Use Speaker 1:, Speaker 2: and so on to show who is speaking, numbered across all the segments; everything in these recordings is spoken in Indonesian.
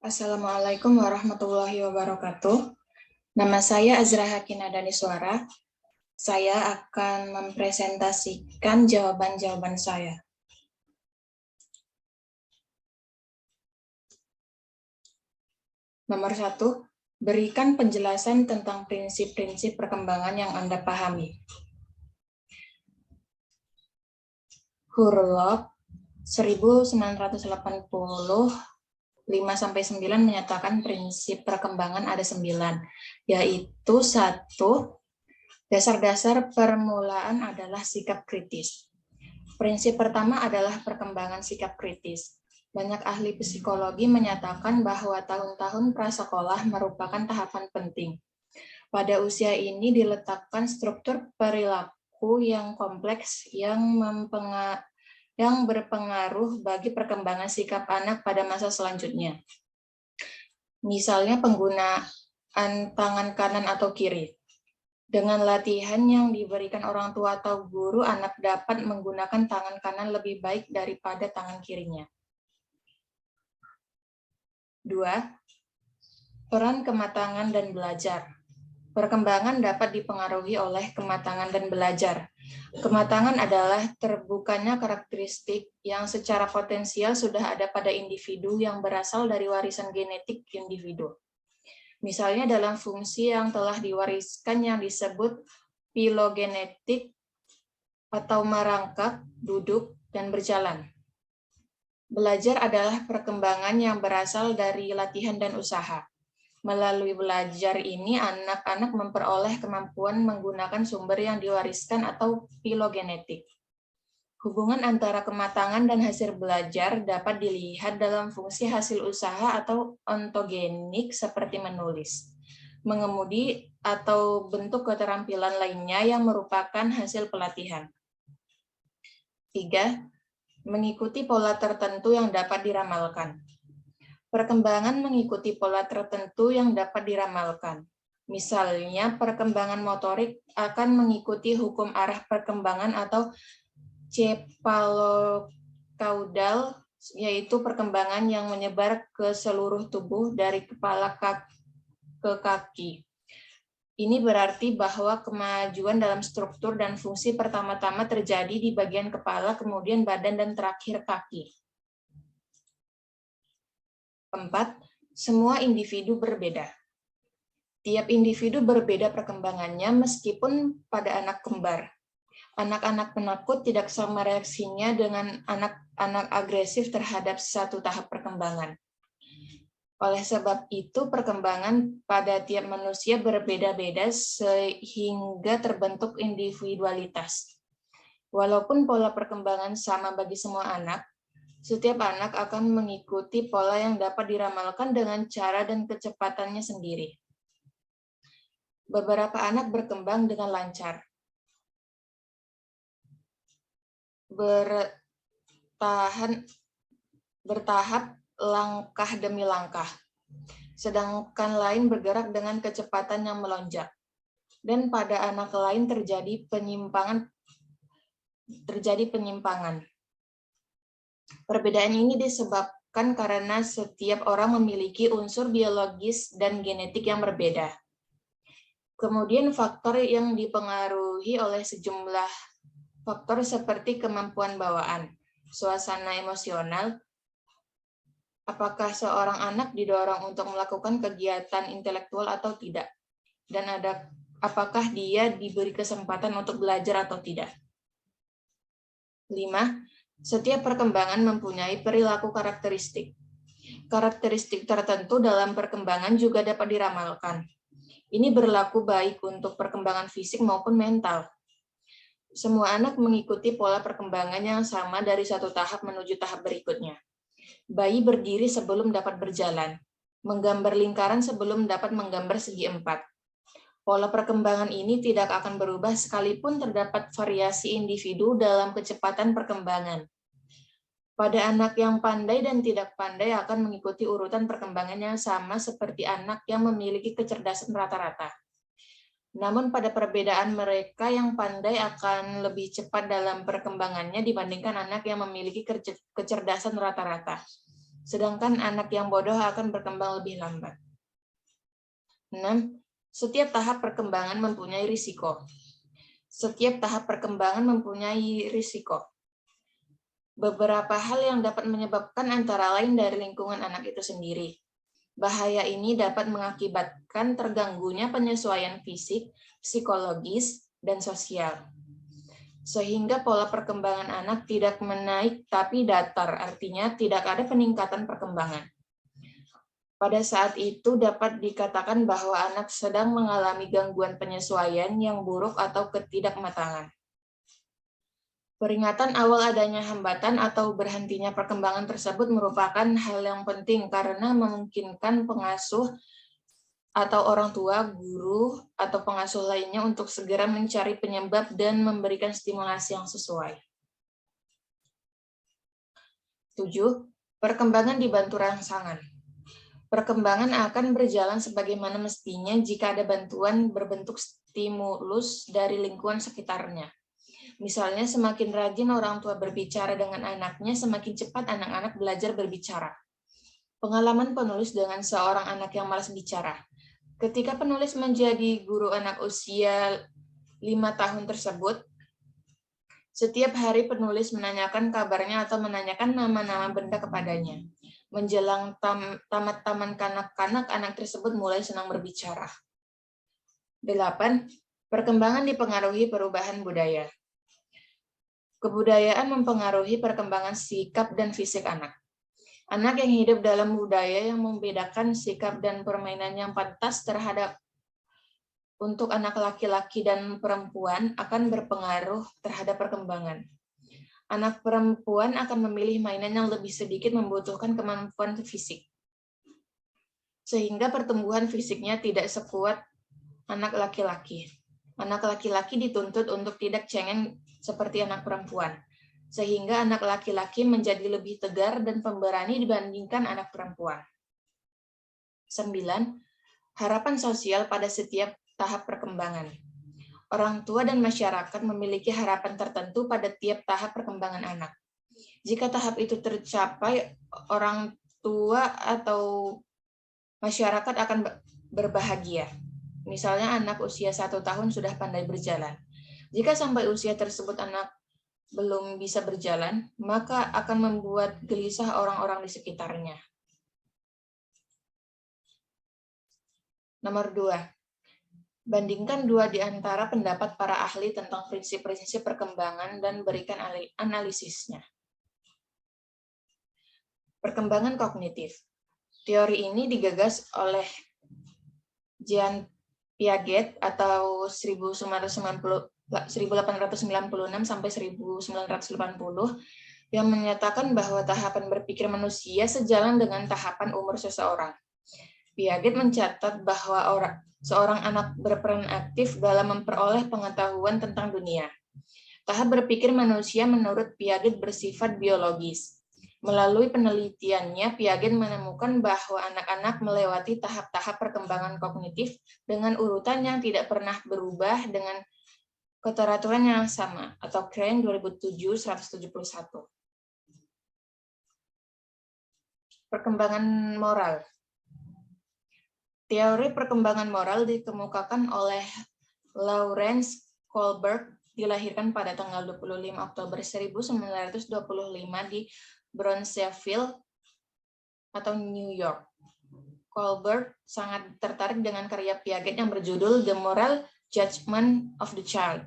Speaker 1: Assalamualaikum warahmatullahi wabarakatuh. Nama saya Azra Hakina Daniswara. Saya akan mempresentasikan jawaban-jawaban saya. Nomor 1, berikan penjelasan tentang prinsip-prinsip perkembangan yang Anda pahami. Hurlop 1980 5-9 menyatakan prinsip perkembangan ada 9, yaitu 1. Dasar-dasar permulaan adalah sikap kritis. Prinsip pertama adalah perkembangan sikap kritis. Banyak ahli psikologi menyatakan bahwa tahun-tahun prasekolah merupakan tahapan penting. Pada usia ini diletakkan struktur perilaku yang kompleks yang berpengaruh bagi perkembangan sikap anak pada masa selanjutnya. Misalnya penggunaan tangan kanan atau kiri. Dengan latihan yang diberikan orang tua atau guru, anak dapat menggunakan tangan kanan lebih baik daripada tangan kirinya. 2. Peran kematangan dan belajar. Perkembangan dapat dipengaruhi oleh kematangan dan belajar. Kematangan adalah terbukanya karakteristik yang secara potensial sudah ada pada individu yang berasal dari warisan genetik individu. Misalnya dalam fungsi yang telah diwariskan yang disebut filogenetik atau merangkak, duduk, dan berjalan. Belajar adalah perkembangan yang berasal dari latihan dan usaha. Melalui belajar ini, anak-anak memperoleh kemampuan menggunakan sumber yang diwariskan atau filogenetik. Hubungan antara kematangan dan hasil belajar dapat dilihat dalam fungsi hasil usaha atau ontogenik seperti menulis, mengemudi, atau bentuk keterampilan lainnya yang merupakan hasil pelatihan. 3. Mengikuti pola tertentu yang dapat diramalkan. Perkembangan mengikuti pola tertentu yang dapat diramalkan. Misalnya, perkembangan motorik akan mengikuti hukum arah perkembangan atau cepalocaudal, yaitu perkembangan yang menyebar ke seluruh tubuh dari kepala ke kaki. Ini berarti bahwa kemajuan dalam struktur dan fungsi pertama-tama terjadi di bagian kepala, kemudian badan, dan terakhir kaki. 4. Semua individu berbeda. Tiap individu berbeda perkembangannya meskipun pada anak kembar. Anak-anak penakut tidak sama reaksinya dengan anak-anak agresif terhadap satu tahap perkembangan. Oleh sebab itu, perkembangan pada tiap manusia berbeda-beda sehingga terbentuk individualitas. Walaupun pola perkembangan sama bagi semua anak, setiap anak akan mengikuti pola yang dapat diramalkan dengan cara dan kecepatannya sendiri. Beberapa anak berkembang dengan lancar, bertahap langkah demi langkah, sedangkan lain bergerak dengan kecepatan yang melonjak. Dan pada anak lain terjadi penyimpangan. Perbedaan ini disebabkan karena setiap orang memiliki unsur biologis dan genetik yang berbeda. Kemudian faktor yang dipengaruhi oleh sejumlah faktor seperti kemampuan bawaan, suasana emosional, apakah seorang anak didorong untuk melakukan kegiatan intelektual atau tidak, dan apakah dia diberi kesempatan untuk belajar atau tidak. 5. Setiap perkembangan mempunyai perilaku karakteristik. Karakteristik tertentu dalam perkembangan juga dapat diramalkan. Ini berlaku baik untuk perkembangan fisik maupun mental. Semua anak mengikuti pola perkembangan yang sama dari satu tahap menuju tahap berikutnya. Bayi berdiri sebelum dapat berjalan, menggambar lingkaran sebelum dapat menggambar segi empat. Pola perkembangan ini tidak akan berubah sekalipun terdapat variasi individu dalam kecepatan perkembangan. Pada anak yang pandai dan tidak pandai akan mengikuti urutan perkembangan yang sama seperti anak yang memiliki kecerdasan rata-rata. Namun pada perbedaan mereka yang pandai akan lebih cepat dalam perkembangannya dibandingkan anak yang memiliki kecerdasan rata-rata. sedangkan anak yang bodoh akan berkembang lebih lambat. 6. Setiap tahap perkembangan mempunyai risiko. Setiap tahap perkembangan mempunyai risiko. Beberapa hal yang dapat menyebabkan antara lain dari lingkungan anak itu sendiri. Bahaya ini dapat mengakibatkan terganggunya penyesuaian fisik, psikologis, dan sosial. Sehingga pola perkembangan anak tidak menaik tapi datar, artinya tidak ada peningkatan perkembangan. Pada saat itu dapat dikatakan bahwa anak sedang mengalami gangguan penyesuaian yang buruk atau ketidakmatangan. Peringatan awal adanya hambatan atau berhentinya perkembangan tersebut merupakan hal yang penting karena memungkinkan pengasuh atau orang tua, guru, atau pengasuh lainnya untuk segera mencari penyebab dan memberikan stimulasi yang sesuai. 7. Perkembangan dibantu rangsangan. Perkembangan akan berjalan sebagaimana mestinya jika ada bantuan berbentuk stimulus dari lingkungan sekitarnya. Misalnya, semakin rajin orang tua berbicara dengan anaknya, semakin cepat anak-anak belajar berbicara. Pengalaman penulis dengan seorang anak yang malas bicara. Ketika penulis menjadi guru anak usia 5 tahun tersebut, setiap hari penulis menanyakan kabarnya atau menanyakan nama-nama benda kepadanya. Menjelang tamat taman kanak-kanak, anak tersebut mulai senang berbicara. 8. Perkembangan dipengaruhi perubahan budaya. Kebudayaan mempengaruhi perkembangan sikap dan fisik anak. Anak yang hidup dalam budaya yang membedakan sikap dan permainan yang pantas terhadap untuk anak laki-laki dan perempuan akan berpengaruh terhadap perkembangan. Anak perempuan akan memilih mainan yang lebih sedikit membutuhkan kemampuan fisik, sehingga pertumbuhan fisiknya tidak sekuat anak laki-laki. Anak laki-laki dituntut untuk tidak cengeng seperti anak perempuan, sehingga anak laki-laki menjadi lebih tegar dan pemberani dibandingkan anak perempuan. 9. Harapan sosial pada setiap tahap perkembangan. Orang tua dan masyarakat memiliki harapan tertentu pada tiap tahap perkembangan anak. Jika tahap itu tercapai, orang tua atau masyarakat akan berbahagia. Misalnya anak usia 1 tahun sudah pandai berjalan. Jika sampai usia tersebut anak belum bisa berjalan, maka akan membuat gelisah orang-orang di sekitarnya. Nomor 2. Bandingkan 2 di antara pendapat para ahli tentang prinsip-prinsip perkembangan dan berikan analisisnya. Perkembangan kognitif. Teori ini digagas oleh Jean Piaget atau 1896 sampai 1980 yang menyatakan bahwa tahapan berpikir manusia sejalan dengan tahapan umur seseorang. Piaget mencatat bahwa seorang anak berperan aktif dalam memperoleh pengetahuan tentang dunia. Tahap berpikir manusia menurut Piaget bersifat biologis. Melalui penelitiannya, Piaget menemukan bahwa anak-anak melewati tahap-tahap perkembangan kognitif dengan urutan yang tidak pernah berubah dengan keteraturan yang sama, atau Crane 2007-171. Perkembangan moral. Teori perkembangan moral dikemukakan oleh Lawrence Kohlberg, dilahirkan pada tanggal 25 Oktober 1925 di Bronxville atau New York. Kohlberg sangat tertarik dengan karya Piaget yang berjudul The Moral Judgment of the Child.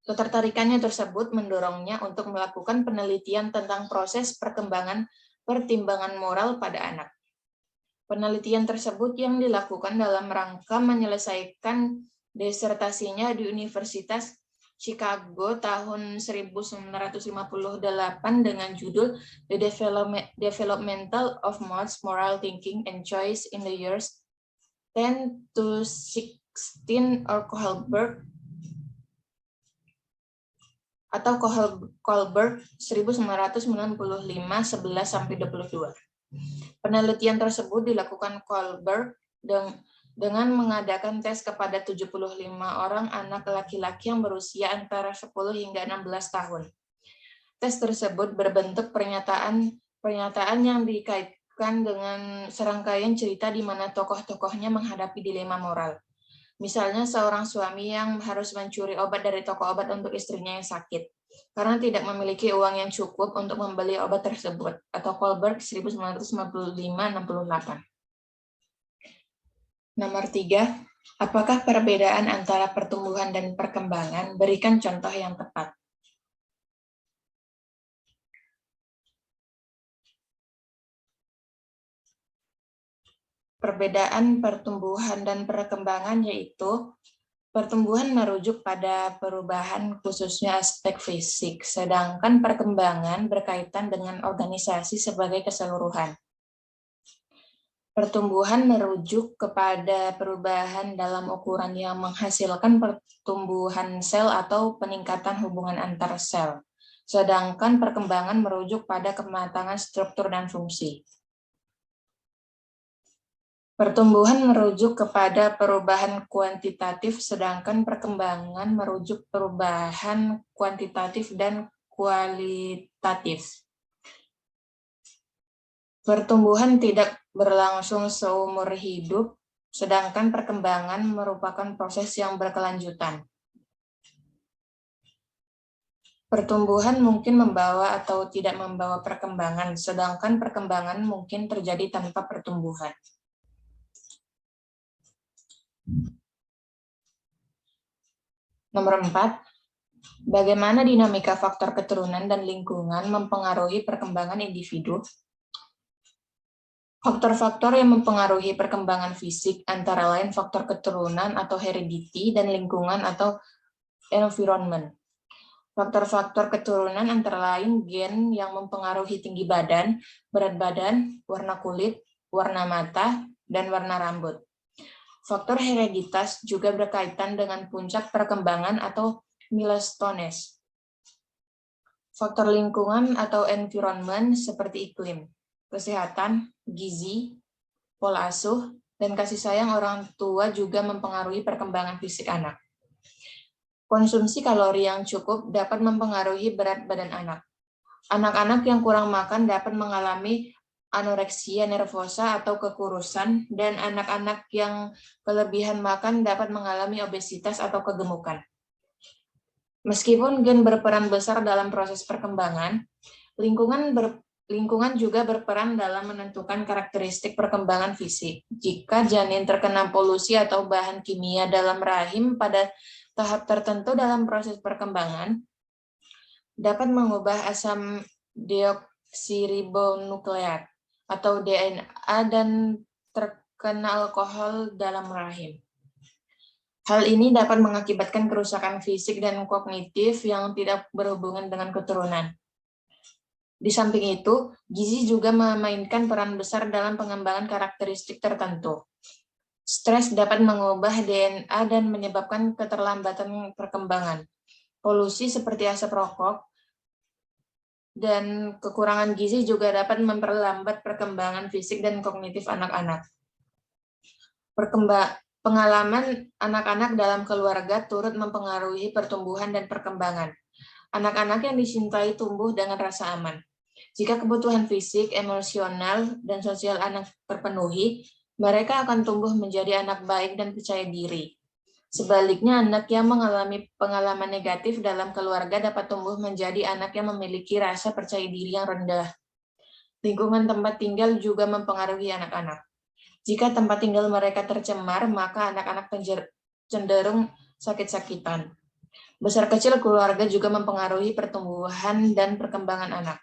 Speaker 1: Ketertarikannya tersebut mendorongnya untuk melakukan penelitian tentang proses perkembangan pertimbangan moral pada anak. Penelitian tersebut yang dilakukan dalam rangka menyelesaikan disertasinya di Universitas Chicago tahun 1958 dengan judul The Developmental of Modes, Moral Thinking and Choice in the Years 10 to 16 or Kohlberg atau Kohlberg 1995-11-22. Penelitian tersebut dilakukan Kohlberg dengan mengadakan tes kepada 75 orang anak laki-laki yang berusia antara 10 hingga 16 tahun. Tes tersebut berbentuk pernyataan Pernyataan yang dikaitkan dengan serangkaian cerita di mana tokoh-tokohnya menghadapi dilema moral. Misalnya seorang suami yang harus mencuri obat dari toko obat untuk istrinya yang sakit, karena tidak memiliki uang yang cukup untuk membeli obat tersebut, atau Kohlberg 1955-68. Nomor 3, apakah perbedaan antara pertumbuhan dan perkembangan? Berikan contoh yang tepat. Perbedaan pertumbuhan dan perkembangan yaitu pertumbuhan merujuk pada perubahan khususnya aspek fisik, sedangkan perkembangan berkaitan dengan organisasi sebagai keseluruhan. Pertumbuhan merujuk kepada perubahan dalam ukuran yang menghasilkan pertumbuhan sel atau peningkatan hubungan antar sel, sedangkan perkembangan merujuk pada kematangan struktur dan fungsi. Pertumbuhan merujuk kepada perubahan kuantitatif, sedangkan perkembangan merujuk perubahan kuantitatif dan kualitatif. Pertumbuhan tidak berlangsung seumur hidup, sedangkan perkembangan merupakan proses yang berkelanjutan. Pertumbuhan mungkin membawa atau tidak membawa perkembangan, sedangkan perkembangan mungkin terjadi tanpa pertumbuhan. Nomor 4, bagaimana dinamika faktor keturunan dan lingkungan mempengaruhi perkembangan individu? Faktor-faktor yang mempengaruhi perkembangan fisik antara lain faktor keturunan atau heredity dan lingkungan atau environment. Faktor-faktor keturunan antara lain gen yang mempengaruhi tinggi badan, berat badan, warna kulit, warna mata, dan warna rambut. Faktor hereditas juga berkaitan dengan puncak perkembangan atau milestones. Faktor lingkungan atau environment seperti iklim, kesehatan, gizi, pola asuh, dan kasih sayang orang tua juga mempengaruhi perkembangan fisik anak. Konsumsi kalori yang cukup dapat mempengaruhi berat badan anak. Anak-anak yang kurang makan dapat mengalami anoreksia nervosa atau kekurusan, dan anak-anak yang kelebihan makan dapat mengalami obesitas atau kegemukan. Meskipun gen berperan besar dalam proses perkembangan, lingkungan juga berperan dalam menentukan karakteristik perkembangan fisik. Jika janin terkena polusi atau bahan kimia dalam rahim pada tahap tertentu dalam proses perkembangan, dapat mengubah asam deoksiribonukleat atau DNA dan terkena alkohol dalam rahim. Hal ini dapat mengakibatkan kerusakan fisik dan kognitif yang tidak berhubungan dengan keturunan. Di samping itu, gizi juga memainkan peran besar dalam pengembangan karakteristik tertentu. Stres dapat mengubah DNA dan menyebabkan keterlambatan perkembangan. Polusi seperti asap rokok dan kekurangan gizi juga dapat memperlambat perkembangan fisik dan kognitif anak-anak. Pengalaman anak-anak dalam keluarga turut mempengaruhi pertumbuhan dan perkembangan. Anak-anak yang dicintai tumbuh dengan rasa aman. Jika kebutuhan fisik, emosional, dan sosial anak terpenuhi, mereka akan tumbuh menjadi anak baik dan percaya diri. Sebaliknya, anak yang mengalami pengalaman negatif dalam keluarga dapat tumbuh menjadi anak yang memiliki rasa percaya diri yang rendah. Lingkungan tempat tinggal juga mempengaruhi anak-anak. Jika tempat tinggal mereka tercemar, maka anak-anak cenderung sakit-sakitan. Besar kecil keluarga juga mempengaruhi pertumbuhan dan perkembangan anak.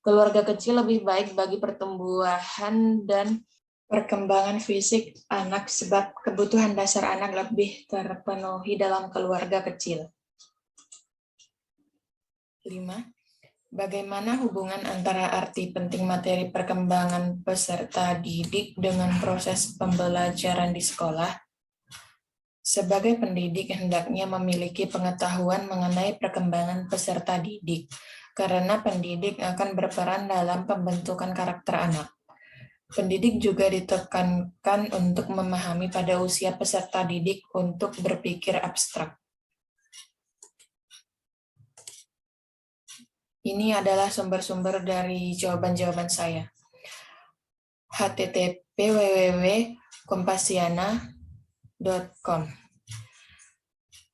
Speaker 1: Keluarga kecil lebih baik bagi pertumbuhan dan perkembangan fisik anak sebab kebutuhan dasar anak lebih terpenuhi dalam keluarga kecil. 5. Bagaimana hubungan antara arti penting materi perkembangan peserta didik dengan proses pembelajaran di sekolah? Sebagai pendidik, hendaknya memiliki pengetahuan mengenai perkembangan peserta didik, karena pendidik akan berperan dalam pembentukan karakter anak. Pendidik juga ditekankan untuk memahami pada usia peserta didik untuk berpikir abstrak. Ini adalah sumber-sumber dari jawaban-jawaban saya. http://www.kompasiana.com,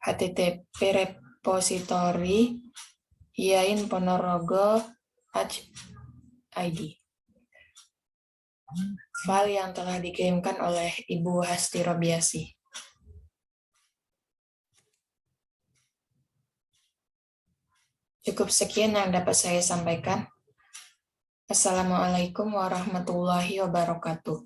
Speaker 1: http repository Iain Ponorogo.id. File yang telah dikirimkan oleh Ibu Hasti Robiasi. Cukup sekian yang dapat saya sampaikan. Assalamualaikum warahmatullahi wabarakatuh.